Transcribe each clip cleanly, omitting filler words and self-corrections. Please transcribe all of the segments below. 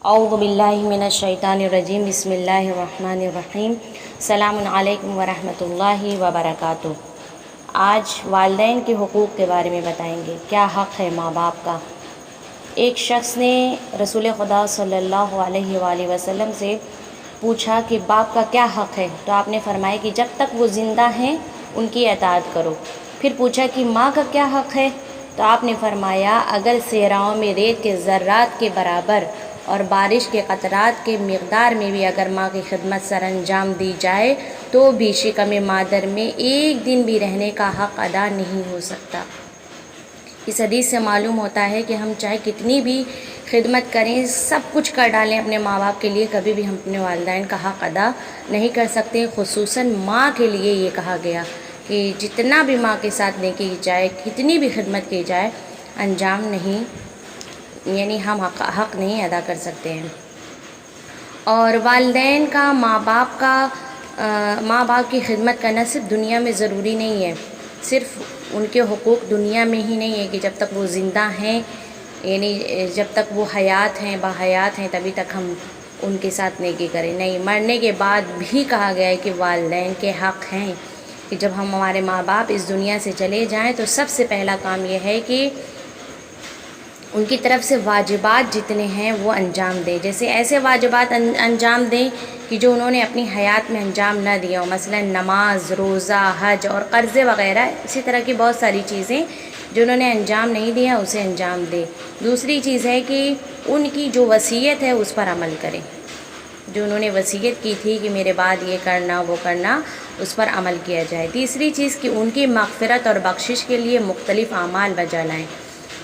اعوذ باللہ من الشیطان الرجیم بسم اللہ الرحمن الرحیم السلام علیکم ورحمۃ اللہ وبرکاتہ۔ آج والدین کے حقوق کے بارے میں بتائیں گے، کیا حق ہے ماں باپ کا۔ ایک شخص نے رسول خدا صلی اللہ علیہ وآلہ وسلم سے پوچھا کہ باپ کا کیا حق ہے، تو آپ نے فرمایا کہ جب تک وہ زندہ ہیں ان کی اطاعت کرو۔ پھر پوچھا کہ ماں کا کیا حق ہے، تو آپ نے فرمایا اگر صحراؤں میں ریت کے ذرات کے برابر اور بارش کے قطرات کے مقدار میں بھی اگر ماں کی خدمت سر انجام دی جائے تو بھی شکم مادر میں ایک دن بھی رہنے کا حق ادا نہیں ہو سکتا۔ اس حدیث سے معلوم ہوتا ہے کہ ہم چاہے کتنی بھی خدمت کریں، سب کچھ کر ڈالیں اپنے ماں باپ کے لیے، کبھی بھی ہم اپنے والدین کا حق ادا نہیں کر سکتے۔ خصوصاً ماں کے لیے یہ کہا گیا کہ جتنا بھی ماں کے ساتھ نیکی کی جائے، کتنی بھی خدمت کی جائے، انجام نہیں، یعنی ہم حق نہیں ادا کر سکتے ہیں۔ اور والدین کا ماں باپ کی خدمت کرنا صرف دنیا میں ضروری نہیں ہے، صرف ان کے حقوق دنیا میں ہی نہیں ہے کہ جب تک وہ زندہ ہیں، یعنی جب تک وہ حیات ہیں، باحیات ہیں، تبھی تک ہم ان کے ساتھ نیکی کریں، نہیں، مرنے کے بعد بھی کہا گیا ہے کہ والدین کے حق ہیں کہ جب ہمارے ماں باپ اس دنیا سے چلے جائیں تو سب سے پہلا کام یہ ہے کہ ان کی طرف سے واجبات جتنے ہیں وہ انجام دیں، جیسے ایسے واجبات انجام دیں کہ جو انہوں نے اپنی حیات میں انجام نہ دیا ہو، مثلا نماز، روزہ، حج اور قرضے وغیرہ، اسی طرح کی بہت ساری چیزیں جو انہوں نے انجام نہیں دیا اسے انجام دیں۔ دوسری چیز ہے کہ ان کی جو وصیت ہے اس پر عمل کریں، جو انہوں نے وصیت کی تھی کہ میرے بعد یہ کرنا وہ کرنا، اس پر عمل کیا جائے۔ تیسری چیز کہ ان کی مغفرت اور بخشش کے لیے مختلف اعمال بجا لائیں،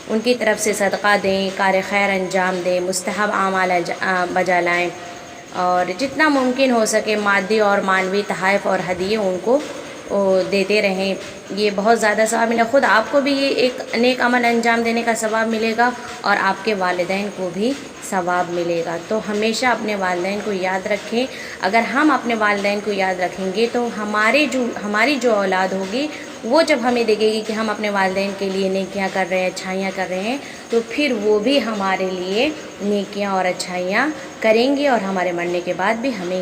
ان کی طرف سے صدقہ دیں، کار خیر انجام دیں، مستحب اعمال بجا لائیں، اور جتنا ممکن ہو سکے مادی اور معنوی تحائف اور ہدیے ان کو دیتے رہیں۔ یہ بہت زیادہ ثواب ملے، خود آپ کو بھی یہ ایک نیک عمل انجام دینے کا ثواب ملے گا اور آپ کے والدین کو بھی ثواب ملے گا۔ تو ہمیشہ اپنے والدین کو یاد رکھیں۔ اگر ہم اپنے والدین کو یاد رکھیں گے تو ہماری جو اولاد ہوگی وہ جب ہمیں دیکھے گی کہ ہم اپنے والدین کے لیے نیکیاں کر رہے ہیں، اچھائیاں کر رہے ہیں، تو پھر وہ بھی ہمارے لیے نیکیاں اور اچھائیاں کریں گے اور ہمارے مرنے کے بعد بھی ہمیں